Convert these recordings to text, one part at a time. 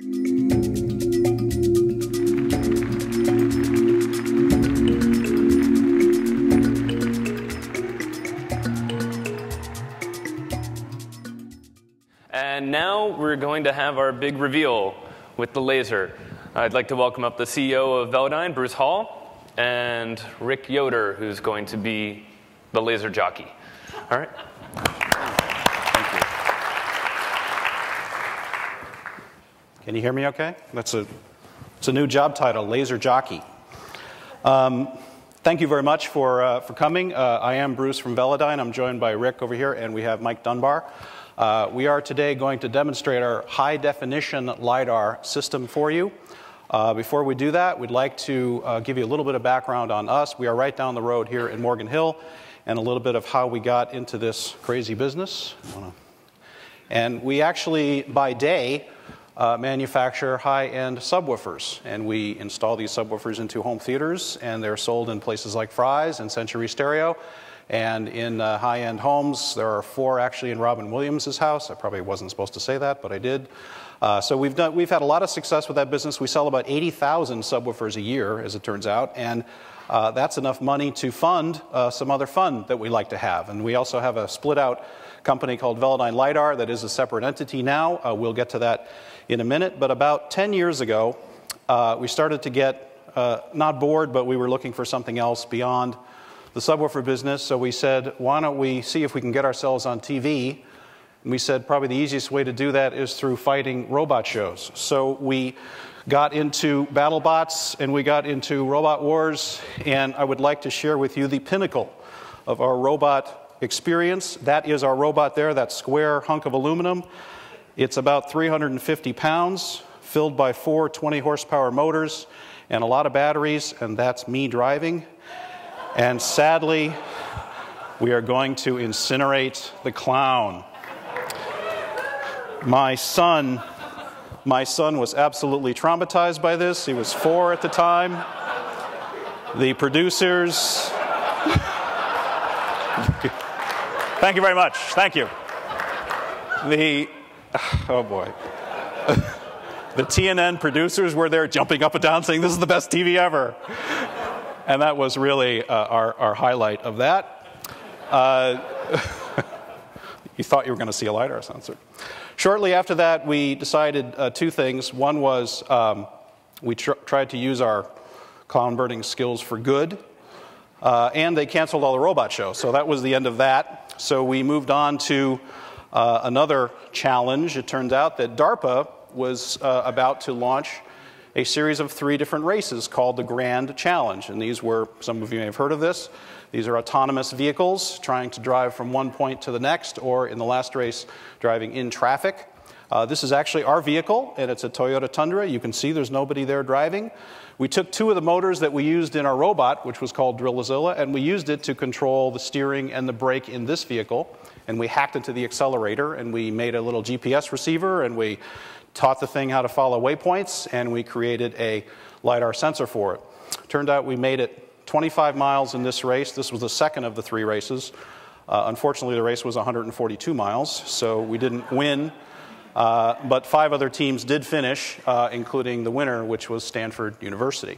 And now we're going to have our big reveal with the laser. I'd like to welcome up the CEO of Velodyne, Bruce Hall, and Rick Yoder, who's going to be the laser jockey. All right. Thank you. Can you hear me okay? It's a new job title, laser jockey. Thank you very much for coming. I am Bruce from Velodyne. I'm joined by Rick over here, and we have Mike Dunbar. We are today going to demonstrate our high-definition LiDAR system for you. Before we do that, we'd like to give you a little bit of background on us. We are right down the road here in Morgan Hill, and a little bit of how we got into this crazy business. And we actually, by day, manufacture high-end subwoofers, and we install these subwoofers into home theaters, and they're sold in places like Fry's and Century Stereo. And in high-end homes, there are 4 actually in Robin Williams' house. I probably wasn't supposed to say that, but I did. So we've had a lot of success with that business. We sell about 80,000 subwoofers a year, as it turns out, and that's enough money to fund some other fun that we like to have. And we also have a split-out company called Velodyne Lidar that is a separate entity now. We'll get to that in a minute. But about 10 years ago, we started to get not bored, but we were looking for something else beyond the subwoofer business. So we said, why don't we see if we can get ourselves on TV? And we said probably the easiest way to do that is through fighting robot shows. So we got into BattleBots and we got into Robot Wars, and I would like to share with you the pinnacle of our robot experience. That is our robot there, that square hunk of aluminum. It's about 350 pounds, filled by 4 20-horsepower motors and a lot of batteries, and that's me driving. And sadly, we are going to incinerate the clown. My son was absolutely traumatized by this. He was 4 at the time. The producers... Thank you very much. Thank you. Oh boy. The TNN producers were there jumping up and down saying, this is the best TV ever. And that was really our highlight of that. You thought you were going to see a LiDAR sensor. Shortly after that, we decided 2 things. One was we tried to use our clown-birding skills for good, and they canceled all the robot shows. So that was the end of that. So we moved on to another challenge. It turned out that DARPA was about to launch a series of 3 different races called the Grand Challenge. And these were, some of you may have heard of this, these are autonomous vehicles trying to drive from one point to the next, or in the last race, driving in traffic. This is actually our vehicle, and it's a Toyota Tundra. You can see there's nobody there driving. We took 2 of the motors that we used in our robot, which was called Drillzilla, and we used it to control the steering and the brake in this vehicle. And we hacked into the accelerator, and we made a little GPS receiver, and we taught the thing how to follow waypoints, and we created a LiDAR sensor for it. Turned out we made it 25 miles in this race. This was the second of the 3 races. Unfortunately, the race was 142 miles, so we didn't win. But 5 other teams did finish, including the winner, which was Stanford University.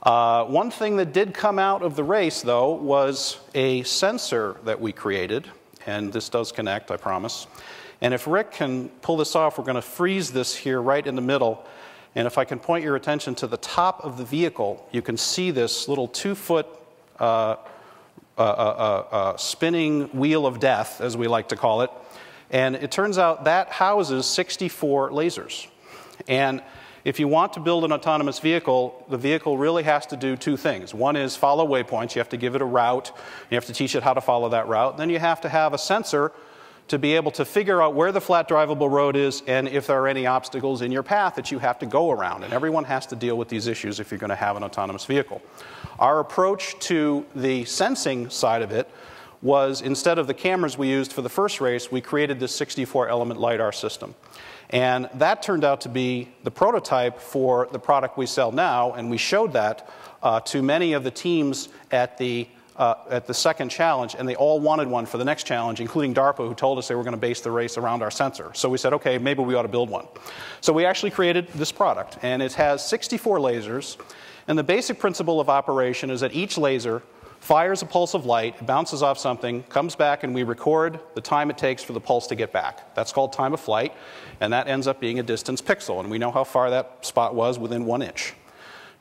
One thing that did come out of the race, though, was a sensor that we created. And this does connect, I promise. And if Rick can pull this off, we're going to freeze this here right in the middle. And if I can point your attention to the top of the vehicle, you can see this little 2-foot spinning wheel of death, as we like to call it. And it turns out that houses 64 lasers. And if you want to build an autonomous vehicle, the vehicle really has to do 2 things. One is follow waypoints. You have to give it a route. You have to teach it how to follow that route. Then you have to have a sensor to be able to figure out where the flat drivable road is and if there are any obstacles in your path that you have to go around. And everyone has to deal with these issues if you're going to have an autonomous vehicle. Our approach to the sensing side of it was, instead of the cameras we used for the first race, we created this 64-element LiDAR system. And that turned out to be the prototype for the product we sell now, and we showed that to many of the teams at the at the second challenge, and they all wanted one for the next challenge, including DARPA, who told us they were going to base the race around our sensor. So we said, okay, maybe we ought to build one. So we actually created this product, and it has 64 lasers. And the basic principle of operation is that each laser fires a pulse of light, bounces off something, comes back, and we record the time it takes for the pulse to get back. That's called time of flight, and that ends up being a distance pixel, and we know how far that spot was within 1 inch.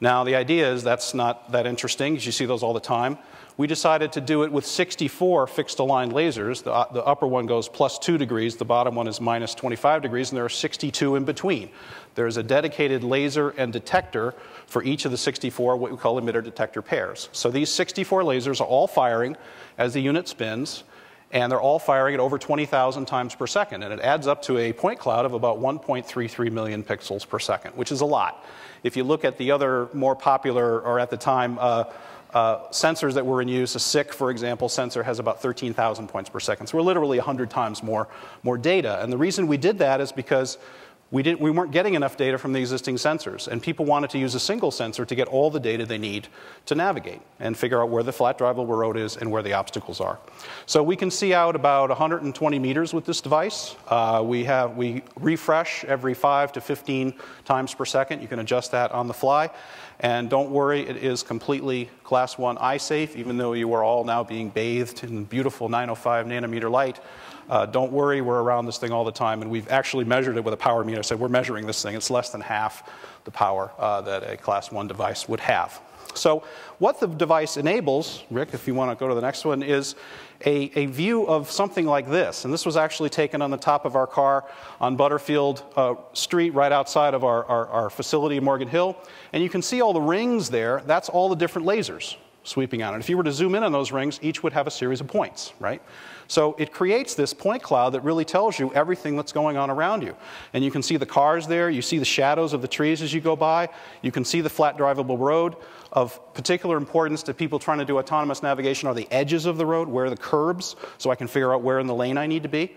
Now, the idea is that's not that interesting, because you see those all the time. We decided to do it with 64 fixed-aligned lasers. The upper one goes +2 degrees, the bottom one is -25 degrees, and there are 62 in between. There's a dedicated laser and detector for each of the 64, what we call emitter-detector pairs. So these 64 lasers are all firing as the unit spins, and they're all firing at over 20,000 times per second. And it adds up to a point cloud of about 1.33 million pixels per second, which is a lot. If you look at the other more popular, or at the time, sensors that were in use, a SICK, for example, sensor has about 13,000 points per second. So we're literally 100 times more data. And the reason we did that is because we weren't getting enough data from the existing sensors, and people wanted to use a single sensor to get all the data they need to navigate and figure out where the flat drivable road is and where the obstacles are. So we can see out about 120 meters with this device. We refresh every 5 to 15 times per second. You can adjust that on the fly. And don't worry, it is completely Class 1 eye safe, even though you are all now being bathed in beautiful 905 nanometer light. Don't worry, we're around this thing all the time, and we've actually measured it with a power meter. So we're measuring this thing. It's less than half the power that a Class 1 device would have. So what the device enables, Rick, if you want to go to the next one, is a view of something like this. And this was actually taken on the top of our car on Butterfield Street, right outside of our facility in Morgan Hill. And you can see all the rings there. That's all the different lasers sweeping on it. If you were to zoom in on those rings, each would have a series of points, right? So it creates this point cloud that really tells you everything that's going on around you. And you can see the cars there. You see the shadows of the trees as you go by. You can see the flat drivable road. Of particular importance to people trying to do autonomous navigation are the edges of the road, where are the curbs, so I can figure out where in the lane I need to be.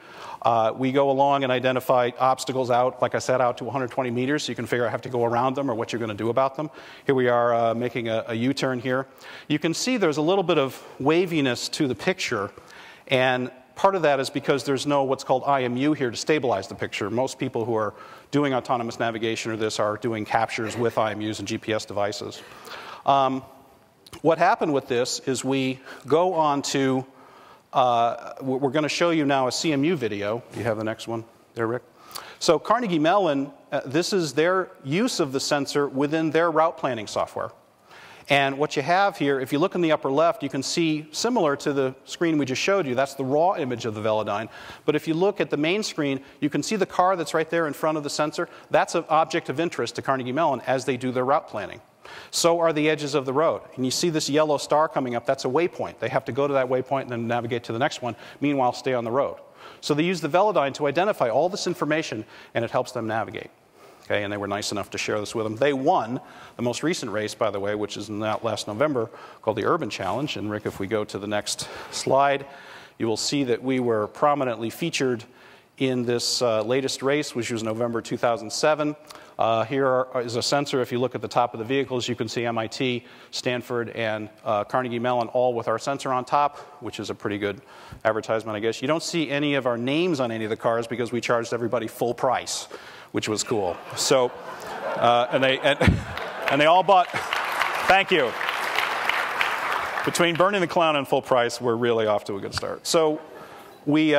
We go along and identify obstacles out, like I said, out to 120 meters, so you can figure out how to go around them or what you're going to do about them. Here we are making a U-turn here. You can see there's a little bit of waviness to the picture, and part of that is because there's no what's called IMU here to stabilize the picture. Most people who are doing autonomous navigation or this are doing captures with IMUs and GPS devices. What happened with this is we go on to, we're going to show you now a CMU video. You have the next one there, Rick? So Carnegie Mellon, this is their use of the sensor within their route planning software. And what you have here, if you look in the upper left, you can see, similar to the screen we just showed you, that's the raw image of the Velodyne. But if you look at the main screen, you can see the car that's right there in front of the sensor. That's an object of interest to Carnegie Mellon as they do their route planning. So are the edges of the road. And you see this yellow star coming up, that's a waypoint. They have to go to that waypoint and then navigate to the next one, meanwhile stay on the road. So they use the Velodyne to identify all this information, and it helps them navigate. Okay, and they were nice enough to share this with them. They won the most recent race, by the way, which is last November, called the Urban Challenge. And Rick, if we go to the next slide, you will see that we were prominently featured in this latest race, which was November 2007. Here is a sensor. If you look at the top of the vehicles, you can see MIT, Stanford, and Carnegie Mellon all with our sensor on top, which is a pretty good advertisement, I guess. You don't see any of our names on any of the cars because we charged everybody full price, which was cool. So, and they all bought, thank you. Between Burning the Clown and full price, we're really off to a good start. So we,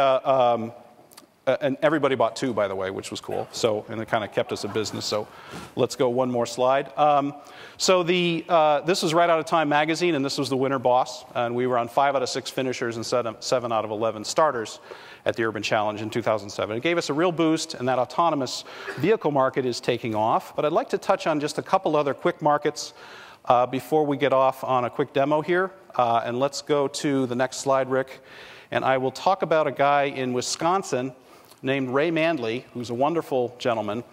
and everybody bought two, by the way, which was cool. So, and it kind of kept us in business. So let's go one more slide. This was right out of Time magazine, and this was the winner boss. And we were on 5 out of 6 finishers and 7 out of 11 starters at the Urban Challenge in 2007. It gave us a real boost, and that autonomous vehicle market is taking off. But I'd like to touch on just a couple other quick markets before we get off on a quick demo here. And let's go to the next slide, Rick. And I will talk about a guy in Wisconsin named Ray Mandley, who's a wonderful gentleman.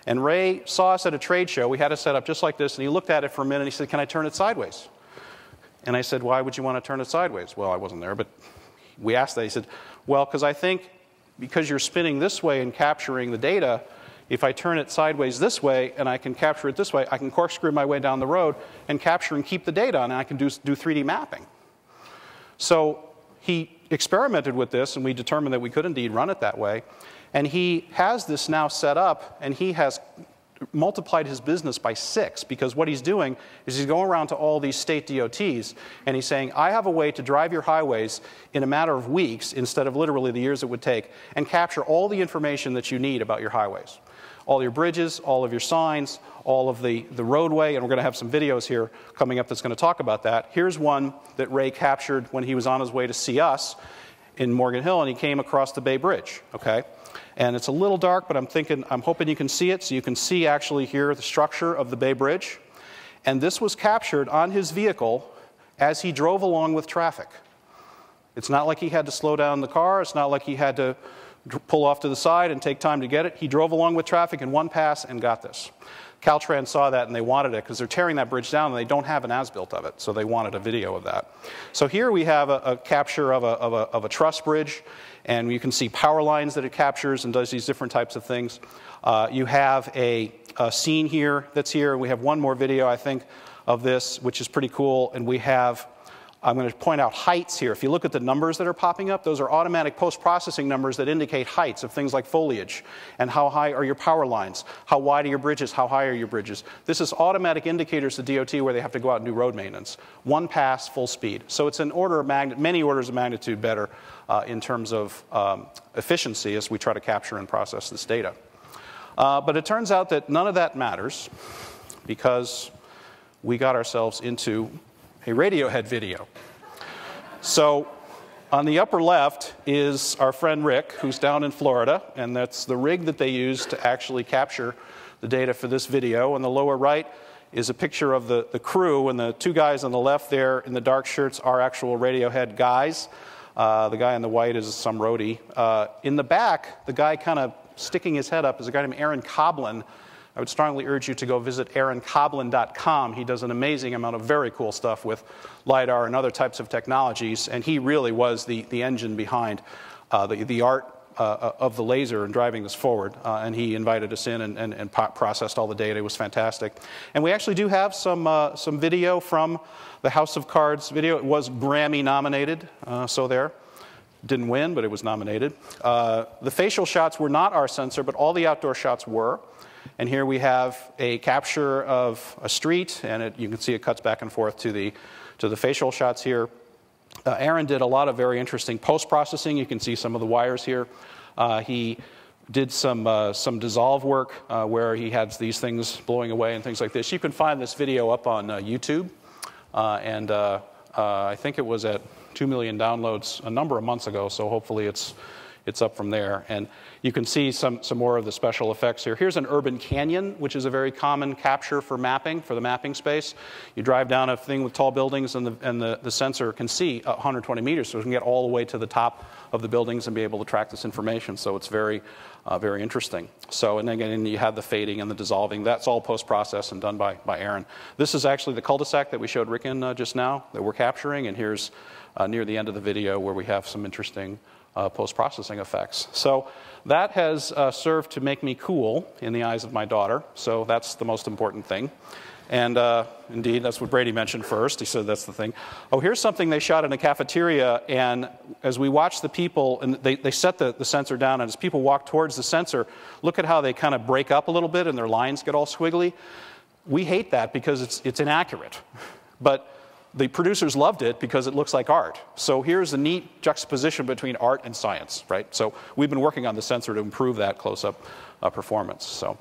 And Ray saw us at a trade show. We had it set up just like this, and he looked at it for a minute, and he said, "Can I turn it sideways?" And I said, "Why would you want to turn it sideways?" Well, I wasn't there, but we asked that. He said, "Well, because I think because you're spinning this way and capturing the data, if I turn it sideways this way and I can capture it this way, I can corkscrew my way down the road and capture and keep the data, and I can do 3D mapping." So he experimented with this, and we determined that we could indeed run it that way. And he has this now set up, and he has multiplied his business by 6, because what he's doing is he's going around to all these state DOTs, and he's saying, I have a way to drive your highways in a matter of weeks instead of literally the years it would take, and capture all the information that you need about your highways. All your bridges, all of your signs, all of the roadway, and we're going to have some videos here coming up that's going to talk about that. Here's one that Ray captured when he was on his way to see us in Morgan Hill, and he came across the Bay Bridge, okay? And it's a little dark, but I'm hoping you can see it. So you can see actually here the structure of the Bay Bridge. And this was captured on his vehicle as he drove along with traffic. It's not like he had to slow down the car. It's not like he had to pull off to the side and take time to get it. He drove along with traffic in one pass and got this. Caltrans saw that and they wanted it because they're tearing that bridge down and they don't have an as-built of it, so they wanted a video of that. So here we have a capture of a truss bridge, and you can see power lines that it captures and does these different types of things. You have a scene here that's here, and we have one more video, I think, of this, which is pretty cool, and we have, I'm going to point out heights here. If you look at the numbers that are popping up, those are automatic post-processing numbers that indicate heights of things like foliage, and how high are your power lines, how wide are your bridges, how high are your bridges. This is automatic indicators to DOT where they have to go out and do road maintenance. One pass, full speed. So it's an order of many orders of magnitude better in terms of efficiency as we try to capture and process this data. But it turns out that none of that matters because we got ourselves into a Radiohead video. So on the upper left is our friend Rick, who's down in Florida, and that's the rig that they used to actually capture the data for this video. On the lower right is a picture of the crew, and the two guys on the left there in the dark shirts are actual Radiohead guys. The guy in the white is some roadie. In the back, the guy kind of sticking his head up is a guy named Aaron Coblin. I would strongly urge you to go visit aaroncoblin.com. He does an amazing amount of very cool stuff with Lidar and other types of technologies, and he really was the engine behind the art of the laser and driving this forward. And he invited us in and processed all the data. It was fantastic. And we actually do have some video from the House of Cards video. It was Grammy nominated, so there. Didn't win, but it was nominated. The facial shots were not our sensor, but all the outdoor shots were. And here we have a capture of a street, and you can see it cuts back and forth to the facial shots here. Aaron did a lot of very interesting post-processing. You can see some of the wires here. He did some dissolve work where he had these things blowing away and things like this. You can find this video up on YouTube, and I think it was at 2 million downloads a number of months ago, so hopefully it's up from there. And you can see some more of the special effects here. Here's an urban canyon, which is a very common capture for mapping, for the mapping space. You drive down a thing with tall buildings, and the sensor can see 120 meters, so it can get all the way to the top of the buildings and be able to track this information. So it's very, very interesting. So, and again, you have the fading and the dissolving. That's all post-processed and done by Aaron. This is actually the cul-de-sac that we showed Rick in just now that we're capturing, and here's near the end of the video where we have some interesting post-processing effects. So that has served to make me cool in the eyes of my daughter, so that's the most important thing. And indeed, that's what Brady mentioned first. He said that's the thing. Oh, here's something they shot in a cafeteria, and as we watched the people, and they set the sensor down, and as people walk towards the sensor, look at how they kind of break up a little bit and their lines get all squiggly. We hate that because it's inaccurate. But the producers loved it because it looks like art. So here's a neat juxtaposition between art and science, right? So we've been working on the sensor to improve that close-up performance. So,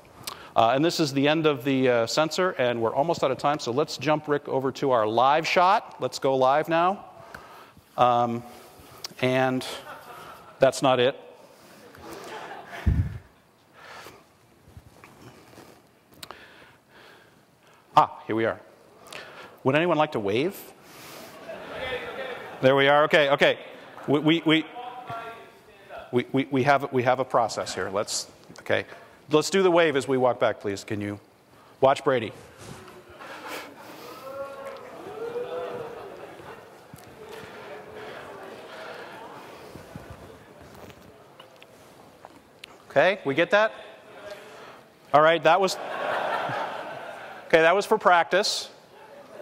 and this is the end of the sensor, and we're almost out of time. So let's jump, Rick, over to our live shot. Let's go live now. And that's not it. Here we are. Would anyone like to wave? There we are. Okay. We have a process here. Let's do the wave as we walk back, please. Can you watch Brady? Okay, we get that? All right, that was for practice.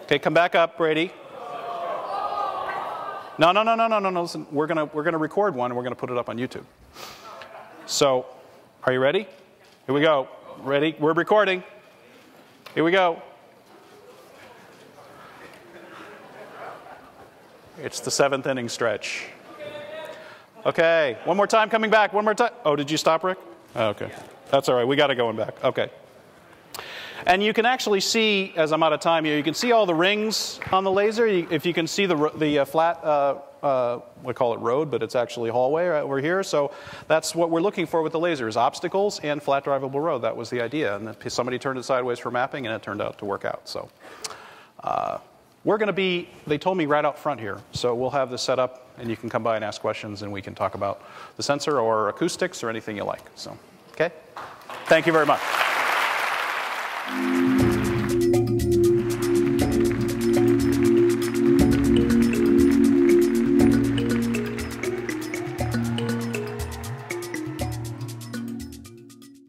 Okay, come back up, Brady. No. Listen, we're gonna record one and we're gonna put it up on YouTube. So, are you ready? Here we go. Ready? We're recording. Here we go. It's the 7th inning stretch. Okay, one more time, coming back. One more time. Oh, did you stop, Rick? Oh, okay, that's all right. We got it going back. Okay. And you can actually see, as I'm out of time here, you can see all the rings on the laser. If you can see the flat, we call it road, but it's actually hallway right over here. So that's what we're looking for with the laser, is obstacles and flat drivable road. That was the idea. And then somebody turned it sideways for mapping, and it turned out to work out. So we're going to be, they told me right out front here. So we'll have this set up, and you can come by and ask questions, and we can talk about the sensor or acoustics or anything you like. So, okay? Thank you very much.